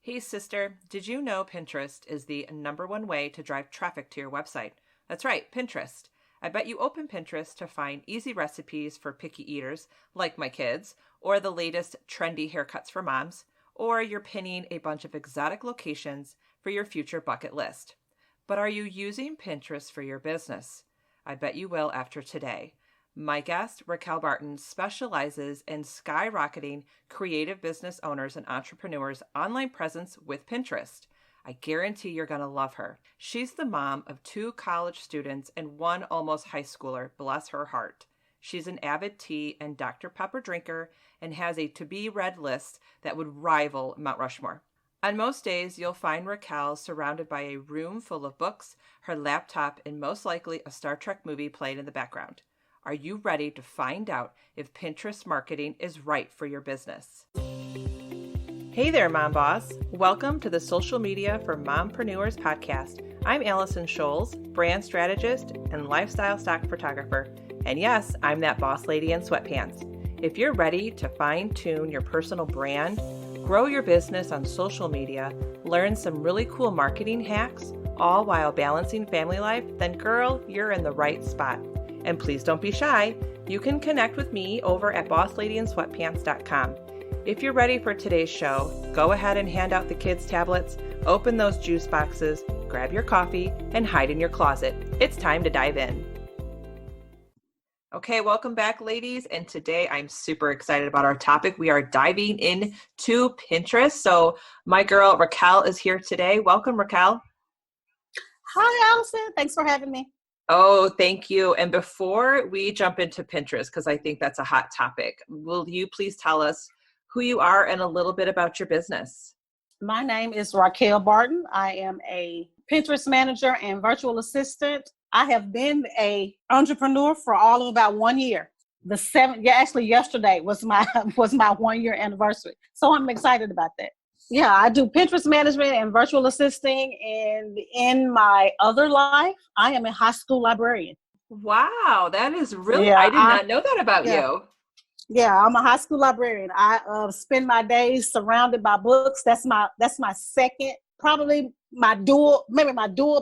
Hey sister, did you know Pinterest is the number one way to drive traffic to your website? That's right, Pinterest. I bet you open Pinterest to find easy recipes for picky eaters, like my kids, or the latest trendy haircuts for moms, or you're pinning a bunch of exotic locations for your future bucket list. But are you using Pinterest for your business? I bet you will after today. My guest, Raquell Barton, specializes in skyrocketing creative business owners and entrepreneurs' online presence with Pinterest. I guarantee you're going to love her. She's the mom of 2 college students and 1 almost high schooler, bless her heart. She's an avid tea and Dr. Pepper drinker and has a to-be-read list that would rival Mount Rushmore. On most days, you'll find Raquell surrounded by a room full of books, her laptop, and most likely a Star Trek movie playing in the background. Are you ready to find out if Pinterest marketing is right for your business? Hey there, Mom Boss. Welcome to the Social Media for Mompreneurs podcast. I'm Allison Scholes, brand strategist and lifestyle stock photographer. And yes, I'm that boss lady in sweatpants. If you're ready to fine-tune your personal brand, grow your business on social media, learn some really cool marketing hacks, all while balancing family life, then girl, you're in the right spot. And please don't be shy. You can connect with me over at bossladyinsweatpants.com. If you're ready for today's show, go ahead and hand out the kids' tablets, open those juice boxes, grab your coffee, and hide in your closet. It's time to dive in. Okay, welcome back, ladies. And today I'm super excited about our topic. We are diving into Pinterest. So my girl Raquell is here today. Welcome, Raquell. Hi, Allison. Thanks for having me. Oh, thank you. And before we jump into Pinterest, because I think that's a hot topic, will you please tell us who you are and a little bit about your business? My name is Raquell Barton. I am a Pinterest manager and virtual assistant. I have been an entrepreneur for all of about 1 year. Yesterday was my 1 year anniversary. So I'm excited about that. Yeah, I do Pinterest management and virtual assisting. And in my other life, I am a high school librarian. Wow, that is really, I did not know that about you. Yeah, I'm a high school librarian. I spend my days surrounded by books. That's my second, probably my dual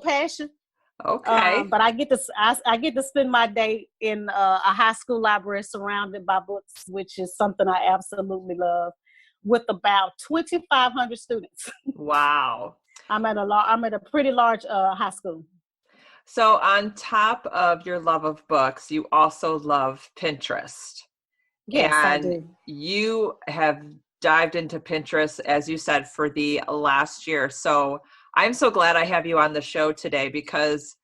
passion. Okay. But I get to spend my day in a high school library surrounded by books, which is something I absolutely love. With about 2,500 students. Wow. I'm at a pretty large high school. So on top of your love of books, you also love Pinterest. Yes, and I do. You have dived into Pinterest, as you said, for the last year. So I'm so glad I have you on the show today because,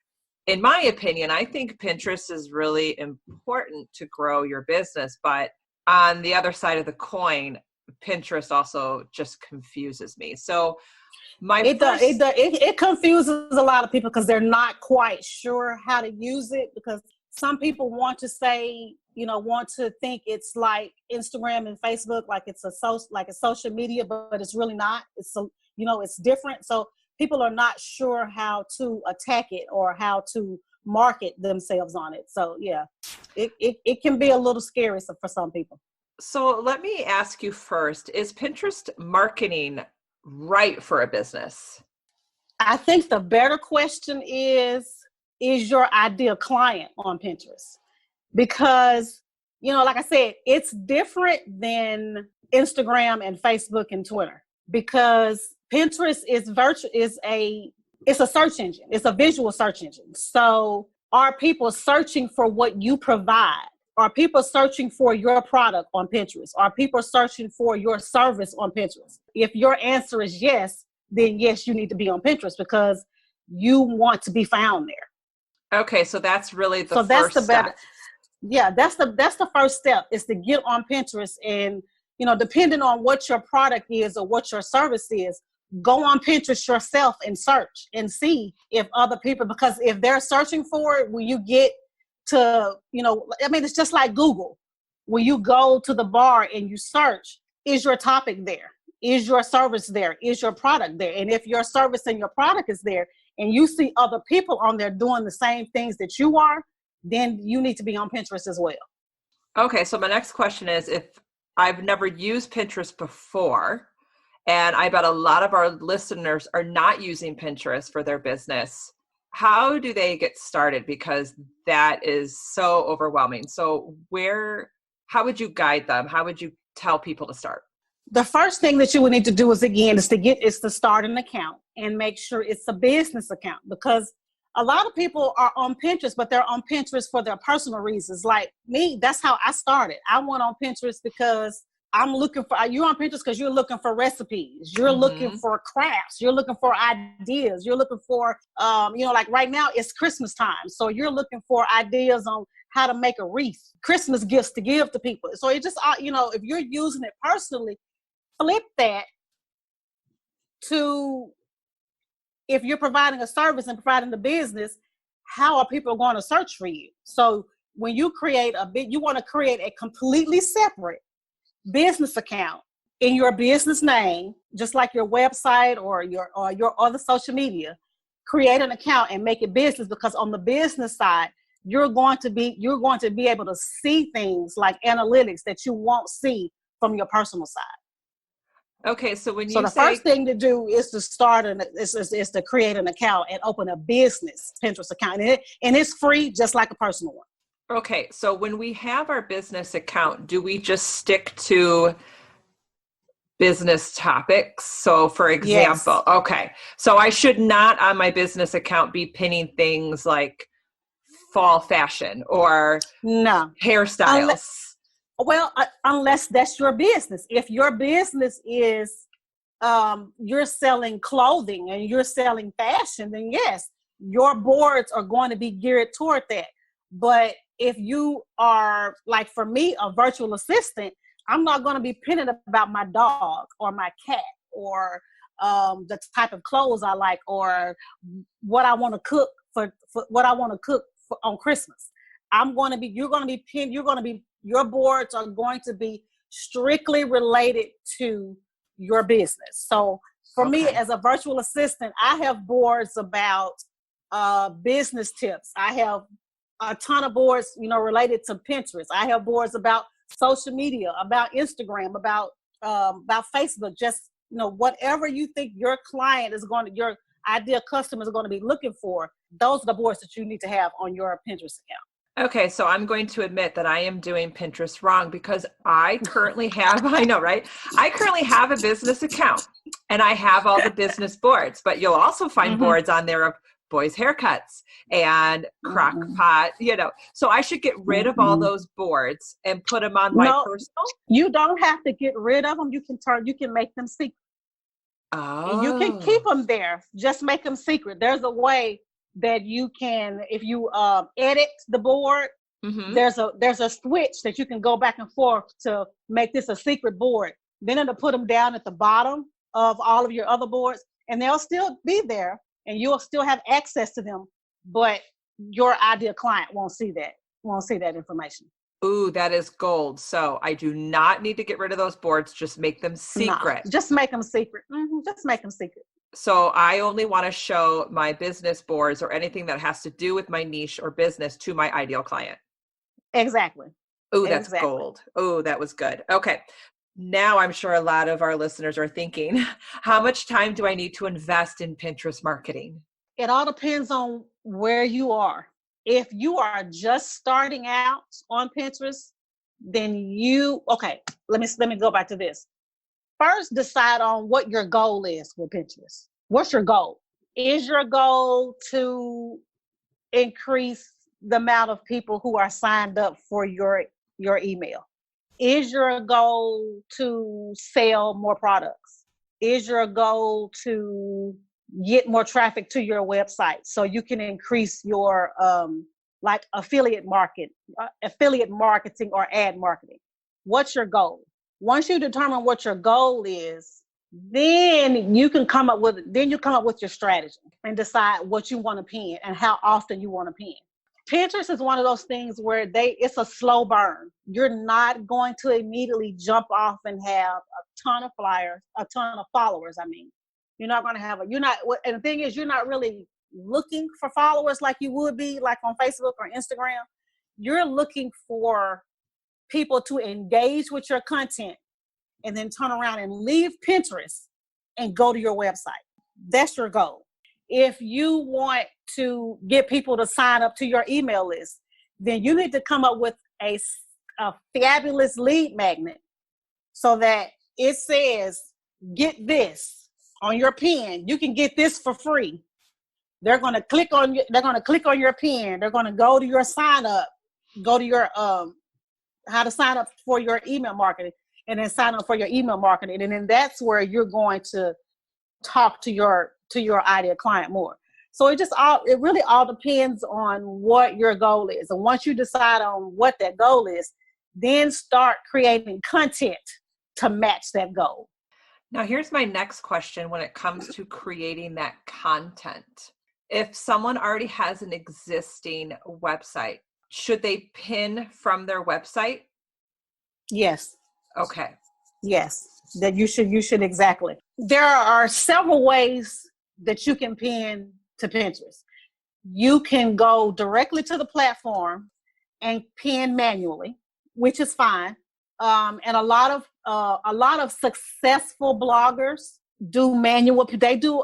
in my opinion, I think Pinterest is really important to grow your business. But on the other side of the coin, Pinterest also just confuses me. So it confuses a lot of people because they're not quite sure how to use it, because some people want to think it's like Instagram and Facebook, like it's a social media, but it's really not. It's different. So people are not sure how to attack it or how to market themselves on it. So yeah, it can be a little scary for some people. So let me ask you first, is Pinterest marketing right for a business? I think the better question is your ideal client on Pinterest? Because, like I said, it's different than Instagram and Facebook and Twitter, because Pinterest is a search engine. It's a visual search engine. So are people searching for what you provide? Are people searching for your product on Pinterest? Are people searching for your service on Pinterest? If your answer is yes, then yes, you need to be on Pinterest because you want to be found there. Okay, so that's really the first step. Yeah, that's the first step, is to get on Pinterest. And, depending on what your product is or what your service is, go on Pinterest yourself and search and see if other people, because if they're searching for it, when you get to, it's just like Google. When you go to the bar and you search, is your topic there? Is your service there? Is your product there? And if your service and your product is there and you see other people on there doing the same things that you are, then you need to be on Pinterest as well. Okay, so my next question is, if I've never used Pinterest before And I bet a lot of our listeners are not using Pinterest for their business. How do they get started? Because that is so overwhelming. So how would you guide them? How would you tell people to start? The first thing that you would need to do is to start an account and make sure it's a business account, because a lot of people are on Pinterest, but they're on Pinterest for their personal reasons. Like me, that's how I started. I went on Pinterest because you're on Pinterest because you're looking for recipes. You're looking for crafts. You're looking for ideas. You're looking for, like right now it's Christmas time. So you're looking for ideas on how to make a wreath, Christmas gifts to give to people. So it just, if you're using it personally, flip that to, if you're providing a service and providing the business, how are people going to search for you? So when you you want to create a completely separate business account in your business name, just like your website or your other social media. Create an account and make it business, because on the business side, you're going to be able to see things like analytics that you won't see from your personal side. Okay, so first thing to do is to is to create an account and open a business Pinterest account, and it's free, just like a personal one. Okay, so when we have our business account, do we just stick to business topics? So for example, yes. Okay, so I should not on my business account be pinning things like fall fashion or hairstyles. Unless that's your business. If your business is you're selling clothing and you're selling fashion, then yes, your boards are going to be geared toward that. But if you are, like for me, a virtual assistant, I'm not going to be pinning about my dog or my cat or the type of clothes I like or what I want to cook on Christmas. Your boards are going to be strictly related to your business. So for me, as a virtual assistant, I have boards about business tips. I have a ton of boards, related to Pinterest. I have boards about social media, about Instagram, about Facebook. Just whatever you think your your ideal customer is going to be looking for. Those are the boards that you need to have on your Pinterest account. Okay, so I'm going to admit that I am doing Pinterest wrong, because I currently have, I know, right? I currently have a business account and I have all the business boards, but you'll also find boards on there of boys' haircuts and crock pot, So I should get rid of all those boards and put them on my personal? You don't have to get rid of them. You can make them secret. Oh. You can keep them there. Just make them secret. There's a way that you can, if you edit the board, there's a switch that you can go back and forth to make this a secret board. Then it'll put them down at the bottom of all of your other boards, and they'll still be there, and you'll still have access to them, but your ideal client won't see that information. Ooh, that is gold. So I do not need to get rid of those boards. Just make them secret. No, just make them secret. Just make them secret. So I only want to show my business boards or anything that has to do with my niche or business to my ideal client. Exactly. Oh, that's gold. Oh, that was good. Okay. Now I'm sure a lot of our listeners are thinking, how much time do I need to invest in Pinterest marketing? It all depends on where you are. If you are just starting out on Pinterest, then let me go back to this. First, decide on what your goal is with Pinterest. What's your goal? Is your goal to increase the amount of people who are signed up for your email? Is your goal to sell more products? Is your goal to get more traffic to your website so you can increase your affiliate marketing or ad marketing? What's your goal? Once you determine what your goal is, then you come up with your strategy and decide what you want to pin and how often you want to pin. Pinterest is one of those things where it's a slow burn. You're not going to immediately jump off and have a ton of followers. I mean, you're not going to have and the thing is, you're not really looking for followers like you would be like on Facebook or Instagram. You're looking for people to engage with your content and then turn around and leave Pinterest and go to your website. That's your goal. If you want to get people to sign up to your email list, then you need to come up with a fabulous lead magnet so that it says, get this on your pen. You can get this for free. They're going to click on your pen. They're going to go to your sign up, go to your how to sign up for your email marketing, and then sign up for your email marketing. And then that's where you're going to talk to your ideal client more. So it really all depends on what your goal is. And once you decide on what that goal is, then start creating content to match that goal. Now, here's my next question when it comes to creating that content. If someone already has an existing website, should they pin from their website? Yes. Okay. Yes, that you should exactly. There are several ways that you can pin to Pinterest. You can go directly to the platform and pin manually, which is fine. And a lot of successful bloggers do manual. They do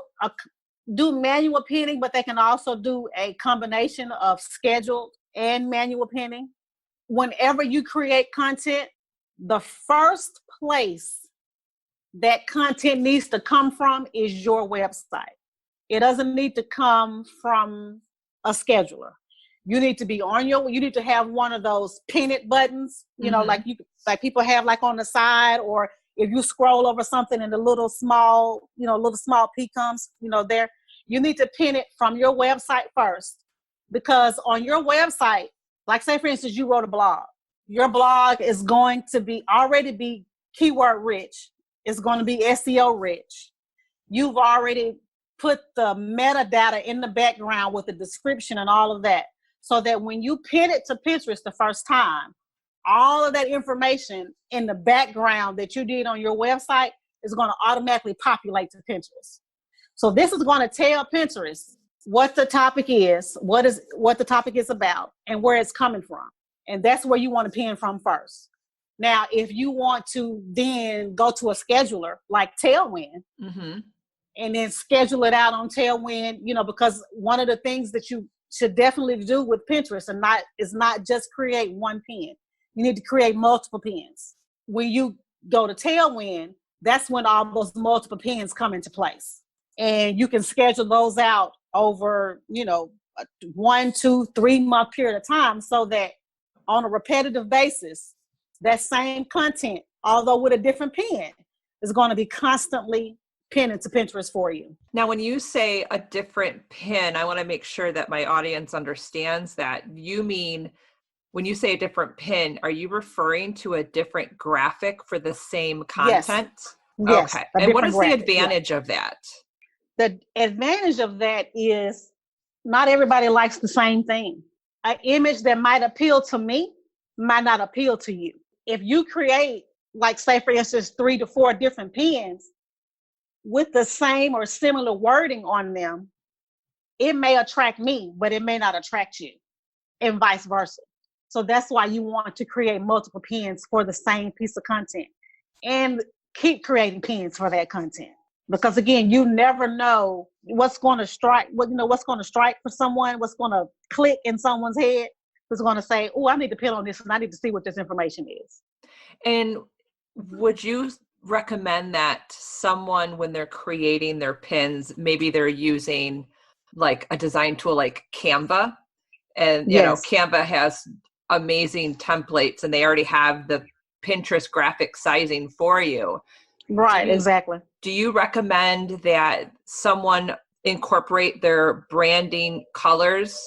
manual pinning, but they can also do a combination of scheduled and manual pinning. Whenever you create content, the first place that content needs to come from is your website. It doesn't need to come from a scheduler. You need to have one of those pin it buttons, like people have like on the side, or if you scroll over something and the little small P comes, there, you need to pin it from your website first, because on your website, like say for instance, you wrote a blog. Your blog is going to already be keyword rich. It's going to be SEO rich. You've already put the metadata in the background with the description and all of that, so that when you pin it to Pinterest the first time, all of that information in the background that you did on your website is going to automatically populate to Pinterest. So this is going to tell Pinterest what the topic is, what the topic is about, and where it's coming from. And that's where you want to pin from first. Now, if you want to then go to a scheduler like Tailwind, and then schedule it out on Tailwind, because one of the things that you should definitely do with Pinterest is not just create one pin. You need to create multiple pins. When you go to Tailwind, that's when all those multiple pins come into place. And you can schedule those out over, a 1, 2, 3 month period of time, so that on a repetitive basis, that same content, although with a different pin, is going to be constantly pinned into Pinterest for you. Now, when you say a different pin, I want to make sure that my audience understands that. You mean, when you say a different pin, are you referring to a different graphic for the same content? Yes. Okay. And what is the advantage of that? The advantage of that is not everybody likes the same thing. An image that might appeal to me might not appeal to you. If you create, like say for instance, 3 to 4 different pins with the same or similar wording on them, it may attract me, but it may not attract you, and vice versa. So that's why you want to create multiple pins for the same piece of content, and keep creating pins for that content. Because again, you never know what's going to strike, what's going to strike for someone, what's going to click in someone's head, who's going to say, oh, I need to pin on this and I need to see what this information is. And would you recommend that someone, when they're creating their pins, maybe they're using like a design tool like Canva, and Canva has amazing templates and they already have the Pinterest graphic sizing for you? Right, exactly. Do you recommend that someone incorporate their branding colors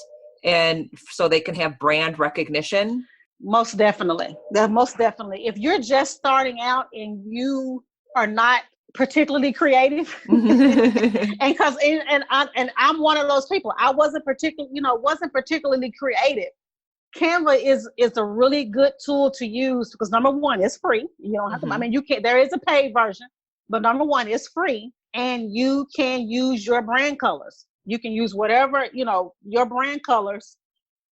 and so they can have brand recognition? Most definitely. Most definitely. If you're just starting out and you are not particularly creative, and I'm one of those people. I wasn't particularly creative. Canva is a really good tool to use because number one, it's free. You don't have to. There is a paid version, but number one, it's free, and you can use your brand colors. You can use whatever your brand colors.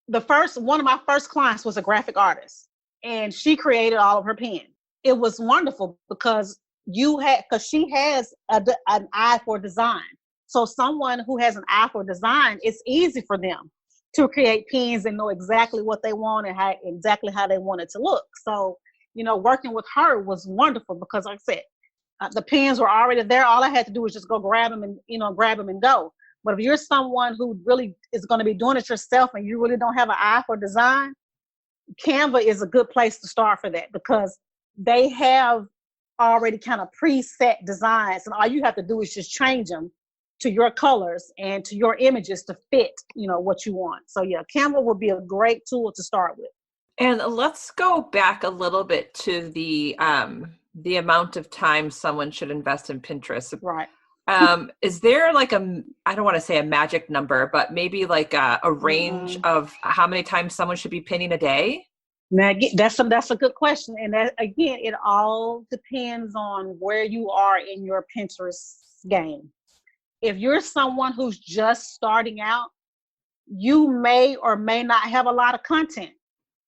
One of my first clients was a graphic artist, and she created all of her pins. It was wonderful because because she has an eye for design. So someone who has an eye for design, it's easy for them to create pins and know exactly what they want and exactly how they want it to look. So, working with her was wonderful because, like I said, the pins were already there. All I had to do was just go grab them and, grab them and go. But if you're someone who really is going to be doing it yourself and you really don't have an eye for design, Canva is a good place to start for that because they have already kind of preset designs, and all you have to do is just change them to your colors and to your images to fit, what you want. So yeah, Canva would be a great tool to start with. And let's go back a little bit to the amount of time someone should invest in Pinterest. Right. Is there like I don't want to say a magic number, but maybe like a range of how many times someone should be pinning a day? Now, that's a good question. And that, again, it all depends on where you are in your Pinterest game. If you're someone who's just starting out, you may or may not have a lot of content.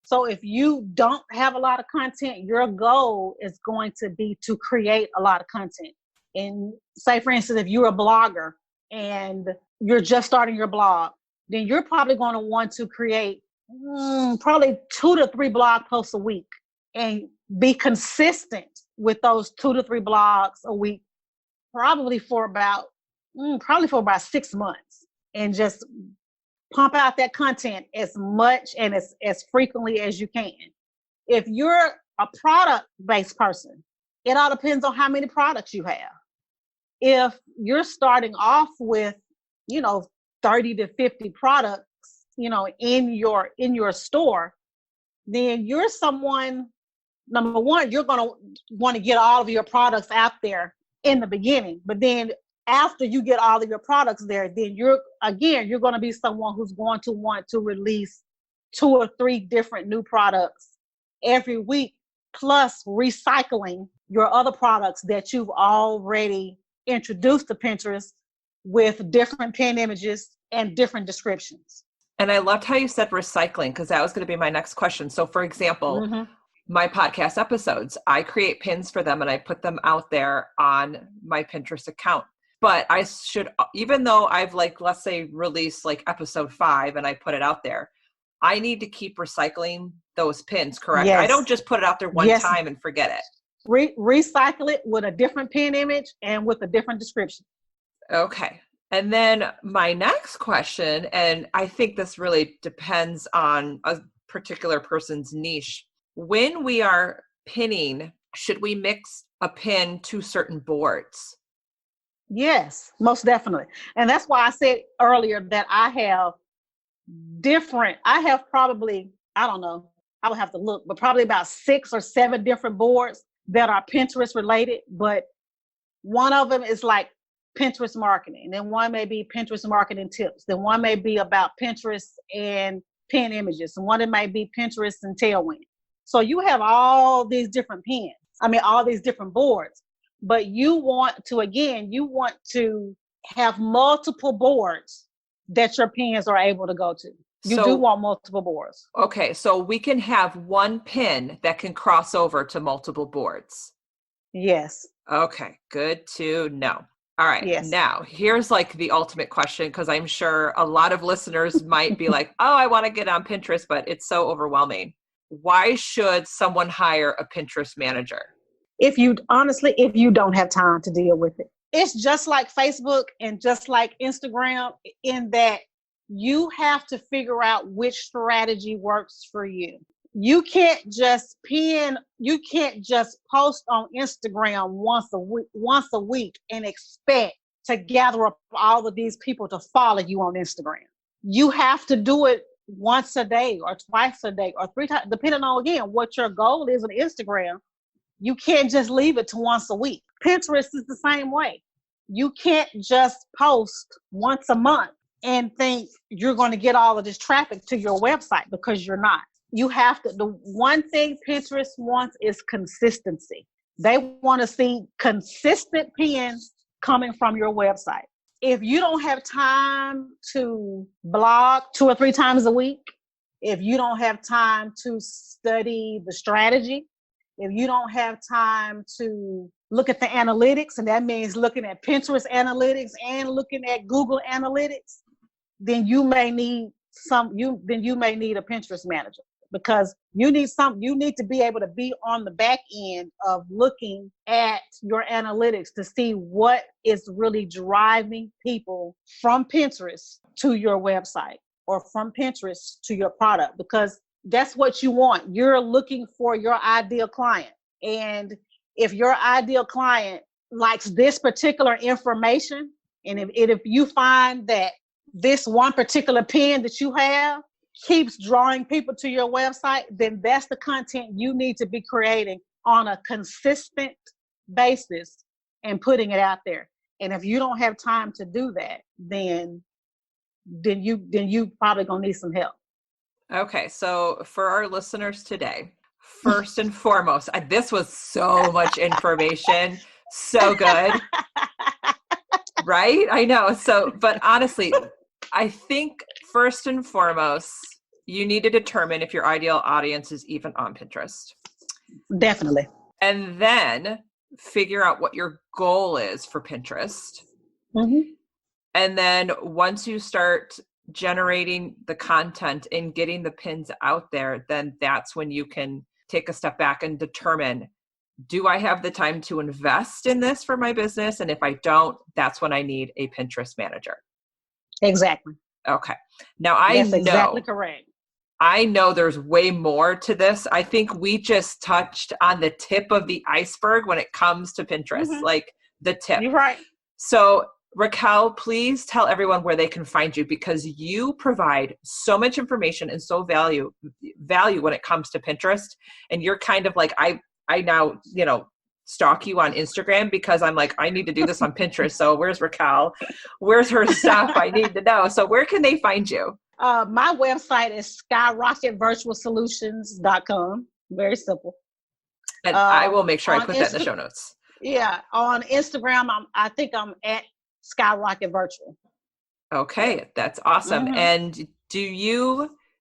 So if you don't have a lot of content, your goal is going to be to create a lot of content. And say, for instance, if you're a blogger and you're just starting your blog, then you're probably going to want to create probably 2 to 3 blog posts a week and be consistent with those 2 to 3 blogs a week, probably for about 6 months, and just pump out that content as much and as frequently as you can. If you're a product-based person, it all depends on how many products you have. If you're starting off with, 30 to 50 products, in your store, then you're someone, number one, you're going to want to get all of your products out there in the beginning. But then after you get all of your products there, then you're going to be someone who's going to want to release 2 or 3 different new products every week, plus recycling your other products that you've already introduced to Pinterest with different pin images and different descriptions. And I loved how you said recycling, because that was going to be my next question. So for example, my podcast episodes, I create pins for them and I put them out there on my Pinterest account. But I should, even though I've let's say released episode 5 and I put it out there, I need to keep recycling those pins, correct? Yes. I don't just put it out there one time and forget it. Recycle it with a different pin image and with a different description. Okay. And then my next question, and I think this really depends on a particular person's niche. When we are pinning, should we mix a pin to certain boards? Yes, most definitely. And that's why I said earlier that I have probably, I don't know, I would have to look, but probably about 6 or 7 different boards that are Pinterest related. But one of them is like Pinterest marketing. Then one may be Pinterest marketing tips. Then one may be about Pinterest and pin images. And one it might be Pinterest and tailwind. So you have all these different all these different boards. But you want to have multiple boards that your pins are able to go to. You do want multiple boards. Okay, so we can have one pin that can cross over to multiple boards. Yes. Okay, good to know. All right. Yes. Now, here's the ultimate question, because I'm sure a lot of listeners might be like, oh, I want to get on Pinterest, but it's so overwhelming. Why should someone hire a Pinterest manager? If you don't have time to deal with it. It's just like Facebook and just like Instagram in that you have to figure out which strategy works for you. You can't just post on Instagram once a week and expect to gather up all of these people to follow you on Instagram. You have to do it once a day or twice a day or 3 times, depending on, again, what your goal is on Instagram. You can't just leave it to once a week. Pinterest is the same way. You can't just post once a month and think you're going to get all of this traffic to your website, because you're not. You have to, the one thing Pinterest wants is consistency. They want to see consistent pins coming from your website. If you don't have time to blog 2 or 3 times a week, if you don't have time to study the strategy, if you don't have time to look at the analytics, and that means looking at Pinterest analytics and looking at Google analytics, then you may need a Pinterest manager, because you need to be able to be on the back end of looking at your analytics to see what is really driving people from Pinterest to your website or from Pinterest to your product, because that's what you want. You're looking for your ideal client. And if your ideal client likes this particular information, and if you find that this one particular pin that you have keeps drawing people to your website, then that's the content you need to be creating on a consistent basis and putting it out there. And if you don't have time to do that, then you probably gonna need some help. Okay, so for our listeners today, first and foremost, this was so much information, so good, right? I know. So, but honestly, I think first and foremost, you need to determine if your ideal audience is even on Pinterest. Definitely. And then figure out what your goal is for Pinterest. Mm-hmm. And then once you start generating the content and getting the pins out there, then that's when you can take a step back and determine, do I have the time to invest in this for my business? And if I don't, that's when I need a Pinterest manager. Exactly. Okay. Now That's exactly correct. I know there's way more to this. I think we just touched on the tip of the iceberg when it comes to Pinterest, Mm-hmm. like the tip. You're right. So Raquell, please tell everyone where they can find you, because you provide so much information and so value when it comes to Pinterest. And you're kind of like, I now, stalk you on Instagram because I'm like, I need to do this on Pinterest. So where's Raquell? Where's her stuff? I need to know. So where can they find you? My website is skyrocketvirtualsolutions.com. Very simple. And I will make sure I put that in the show notes. Yeah. On Instagram, I think I'm at Skyrocket Virtual. Okay. That's awesome. Mm-hmm. And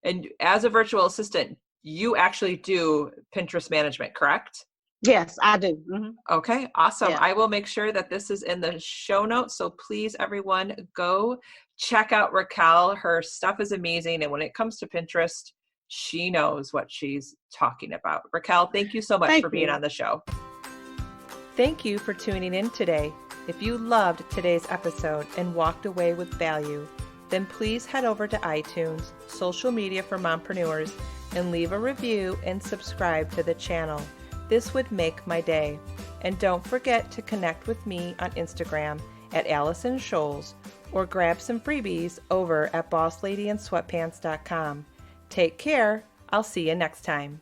and as a virtual assistant, you actually do Pinterest management, correct? Yes, I do. Mm-hmm. Okay, awesome. Yeah. I will make sure that this is in the show notes. So please, everyone, go check out Raquell. Her stuff is amazing. And when it comes to Pinterest, she knows what she's talking about. Raquell, thank you so much for being on the show. Thank you for tuning in today. If you loved today's episode and walked away with value, then please head over to iTunes, social media for mompreneurs, and leave a review and subscribe to the channel. This would make my day. And don't forget to connect with me on Instagram at Allison Scholes, or grab some freebies over at bossladyandsweatpants.com. Take care. I'll see you next time.